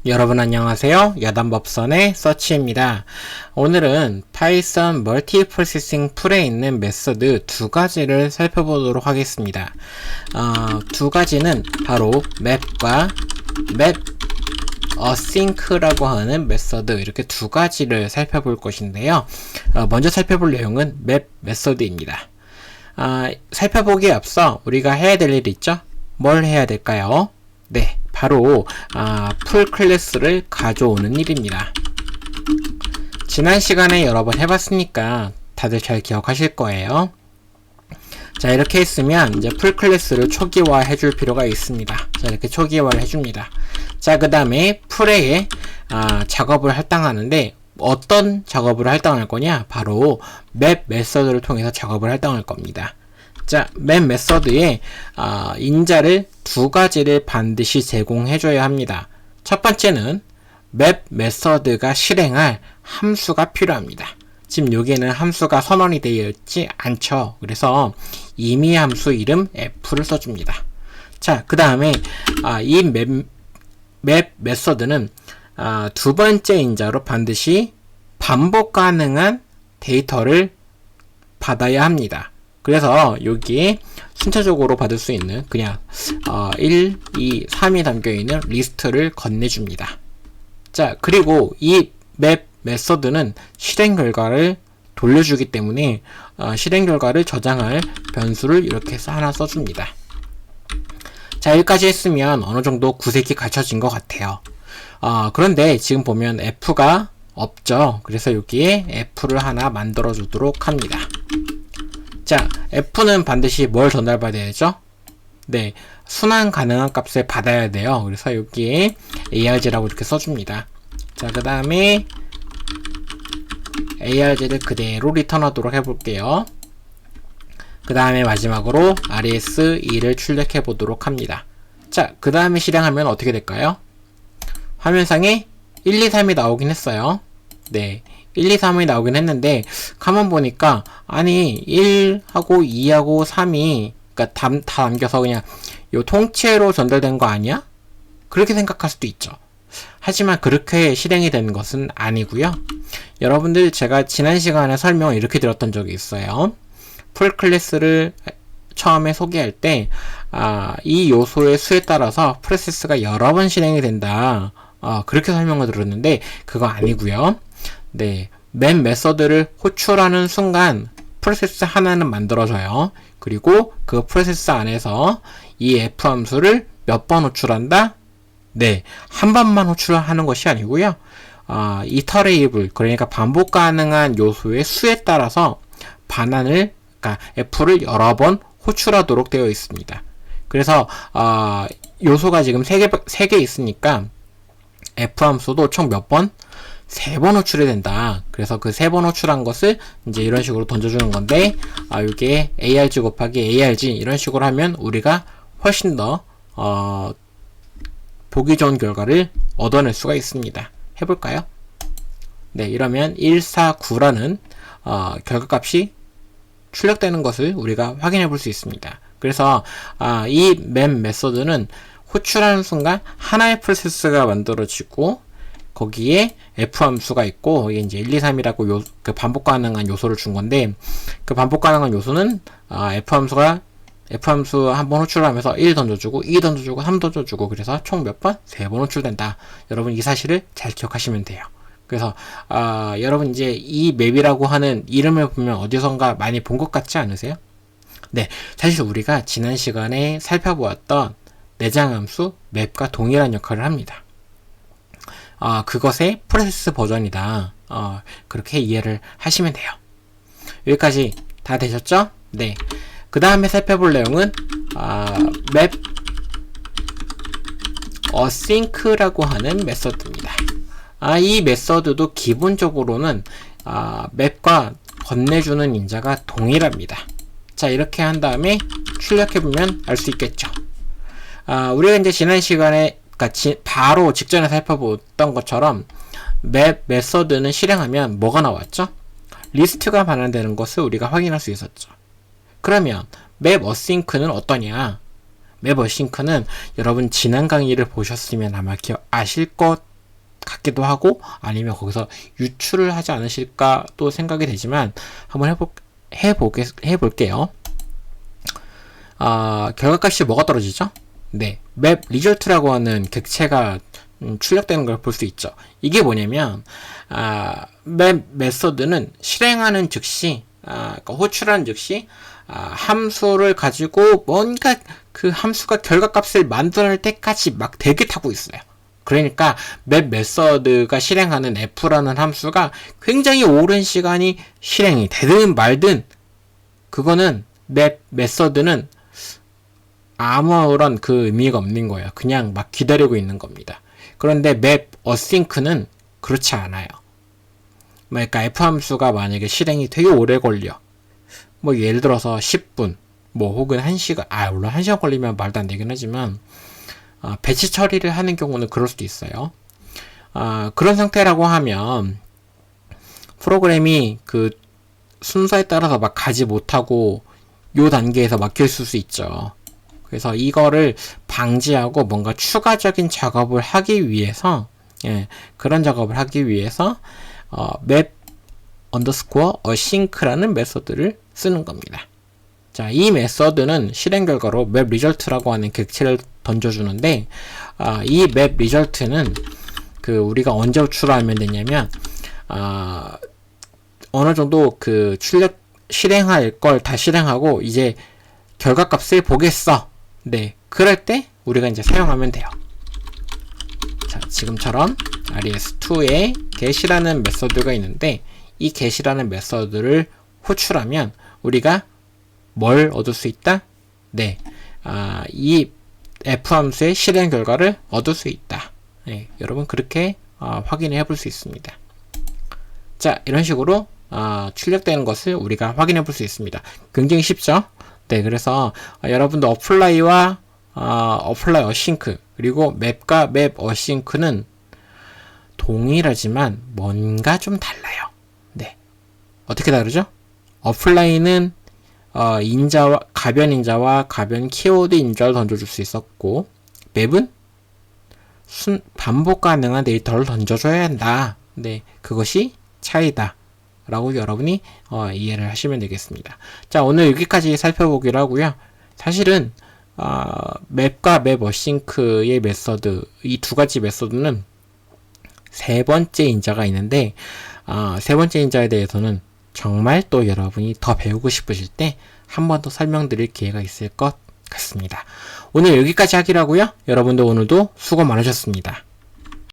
여러분 안녕하세요. 야단법선의 서치입니다. 오늘은 파이썬 멀티프로세싱 풀에 있는 메서드 두 가지를 살펴보도록 하겠습니다. 두 가지는 바로 맵과 맵 어싱크라고 하는 메서드, 이렇게 두 가지를 살펴볼 것인데요. 먼저 살펴볼 내용은 맵 메서드입니다. 살펴보기에 앞서 우리가 해야 될 일이 있죠? 뭘 해야 될까요? 네, 바로 풀 클래스를 가져오는 일입니다. 지난 시간에 여러 번 해봤으니까 다들 잘 기억하실 거예요. 자, 이렇게 했으면 이제 풀 클래스를 초기화 해줄 필요가 있습니다. 자, 이렇게 초기화를 해줍니다. 자, 그 다음에 풀에 작업을 할당하는데 어떤 작업을 할당할 거냐? 바로 맵 메서드를 통해서 작업을 할당할 겁니다. 자, 맵 메서드에 인자를 두 가지를 반드시 제공해줘야 합니다. 첫 번째는 맵 메서드가 실행할 함수가 필요합니다. 지금 여기에는 함수가 선언이 되어 있지 않죠. 그래서 임의 함수 이름 f를 써줍니다. 자, 그 다음에 이 맵 메서드는 두 번째 인자로 반드시 반복 가능한 데이터를 받아야 합니다. 그래서 여기에 순차적으로 받을 수 있는 그냥 1, 2, 3이 담겨있는 리스트를 건네줍니다. 자, 그리고 이 맵 메서드는 실행 결과를 돌려주기 때문에 실행 결과를 저장할 변수를 이렇게 해서 하나 써줍니다. 자, 여기까지 했으면 어느 정도 구색이 갖춰진 것 같아요. 그런데 지금 보면 f가 없죠. 그래서 여기에 f를 하나 만들어 주도록 합니다. 자, f는 반드시 뭘 전달받아야 되죠? 네, 순환 가능한 값을 받아야 돼요. 그래서 여기에 arg라고 이렇게 써줍니다. 자, 그 다음에 arg를 그대로 리턴하도록 해볼게요. 그 다음에 마지막으로 res2를 출력해 보도록 합니다. 자, 그 다음에 실행하면 어떻게 될까요? 화면상에 1, 2, 3이 나오긴 했어요. 네, 1, 2, 3이 나오긴 했는데 가만 보니까 아니 1하고 2하고 3이 그러니까 다 담겨서 그냥 요 통째로 전달된 거 아니야? 그렇게 생각할 수도 있죠. 하지만 그렇게 실행이 되는 것은 아니고요. 여러분들, 제가 지난 시간에 설명을 이렇게 드렸던 적이 있어요. 풀 클래스를 처음에 소개할 때 이 요소의 수에 따라서 프로세스가 여러 번 실행이 된다, 그렇게 설명을 드렸는데 그거 아니고요. 네, 맵 메서드를 호출하는 순간 프로세스 하나는 만들어져요. 그리고 그 프로세스 안에서 이 f 함수를 몇 번 호출한다? 네, 한 번만 호출하는 것이 아니고요. 이터레이블, 그러니까 반복 가능한 요소의 수에 따라서 반환을, 그러니까 f를 여러 번 호출하도록 되어 있습니다. 그래서 요소가 지금 3개 있으니까 f 함수도 총 몇 번? 3번 호출이 된다. 그래서 그 3번 호출한 것을 이제 이런 식으로 던져주는 건데, 이게 arg 곱하기 arg 이런 식으로 하면 우리가 훨씬 더 보기 좋은 결과를 얻어낼 수가 있습니다. 해볼까요? 네, 이러면 149라는 결과값이 출력되는 것을 우리가 확인해 볼 수 있습니다. 그래서 이 맵 메서드는 호출하는 순간 하나의 프로세스가 만들어지고 거기에 f 함수가 있고, 이게 이제 1, 2, 3이라고 그 반복 가능한 요소를 준 건데, 그 반복 가능한 요소는 f 함수 한 번 호출하면서 1 던져주고 2 던져주고 3 던져주고, 그래서 총 몇 번? 3번 호출된다. 여러분, 이 사실을 잘 기억하시면 돼요. 그래서 여러분, 이제 이 맵이라고 하는 이름을 보면 어디선가 많이 본 것 같지 않으세요? 네, 사실 우리가 지난 시간에 살펴보았던 내장함수 맵과 동일한 역할을 합니다. 그것의 프로세스 버전이다. 그렇게 이해를 하시면 돼요. 여기까지 다 되셨죠? 네. 그 다음에 살펴볼 내용은 맵 어싱크라고 하는 메서드입니다. 이 메서드도 기본적으로는 맵과 건네주는 인자가 동일합니다. 자, 이렇게 한 다음에 출력해보면 알 수 있겠죠. 우리가 이제 지난 시간에, 그러니까 바로 직전에 살펴봤던 것처럼 맵 메서드는 실행하면 뭐가 나왔죠? 리스트가 반환되는 것을 우리가 확인할 수 있었죠. 그러면 맵 어싱크는 어떠냐? 맵 어싱크는 여러분 지난 강의를 보셨으면 아마 아실 것 같기도 하고 아니면 거기서 유출을 하지 않으실까 또 생각이 되지만 한번 해볼게요. 결과값이 뭐가 떨어지죠? 네, 맵 리절트라고 하는 객체가 출력되는 걸 볼 수 있죠. 이게 뭐냐면 맵 메서드는 실행하는 즉시 그러니까 호출하는 즉시 함수를 가지고 뭔가 그 함수가 결과값을 만들어낼 때까지 막 대기 타고 있어요. 그러니까 맵 메서드가 실행하는 f라는 함수가 굉장히 오랜 시간이 실행이 되든 말든 그거는 맵 메서드는 아무런 그 의미가 없는 거예요. 그냥 막 기다리고 있는 겁니다. 그런데 맵 어싱크는 그렇지 않아요. 그러니까 f 함수가 만약에 실행이 되게 오래 걸려. 뭐 예를 들어서 10분, 뭐 혹은 1시간, 물론 1시간 걸리면 말도 안 되긴 하지만 배치 처리를 하는 경우는 그럴 수도 있어요. 그런 상태라고 하면 프로그램이 그 순서에 따라서 막 가지 못하고 요 단계에서 막혀 있을 수 있죠. 그래서 이거를 방지하고 뭔가 추가적인 작업을 하기 위해서 그런 작업을 하기 위해서 map underscore async라는 메서드를 쓰는 겁니다. 자, 이 메서드는 실행 결과로 map result라고 하는 객체를 던져주는데 이 map result는 그 우리가 언제 호출하면 되냐면 어느 정도 그 실행할 걸 다 실행하고 이제 결과값을 보겠어. 네, 그럴 때 우리가 이제 사용하면 돼요. 자, 지금처럼 res2에 get이라는 메서드가 있는데 이 get이라는 메서드를 호출하면 우리가 뭘 얻을 수 있다? 네, 이 f 함수의 실행 결과를 얻을 수 있다. 네, 여러분 그렇게 확인해 볼 수 있습니다. 자, 이런 식으로 출력되는 것을 우리가 확인해 볼 수 있습니다. 굉장히 쉽죠? 네, 그래서 여러분도 어플라이와 어플라이 어싱크 그리고 맵과 맵 어싱크는 동일하지만 뭔가 좀 달라요. 네, 어떻게 다르죠? 어플라이는 인자와 가변 인자와 가변 키워드 인자를 던져줄 수 있었고 맵은 반복 가능한 데이터를 던져줘야 한다. 네, 그것이 차이다. 라고 여러분이 이해를 하시면 되겠습니다. 자, 오늘 여기까지 살펴보기로 하고요. 사실은 맵과 맵 어싱크의 메서드 이 두 가지 메서드는 세 번째 인자가 있는데 세 번째 인자에 대해서는 정말 또 여러분이 더 배우고 싶으실 때 한 번 더 설명드릴 기회가 있을 것 같습니다. 오늘 여기까지 하기로 하고요. 여러분도 오늘도 수고 많으셨습니다.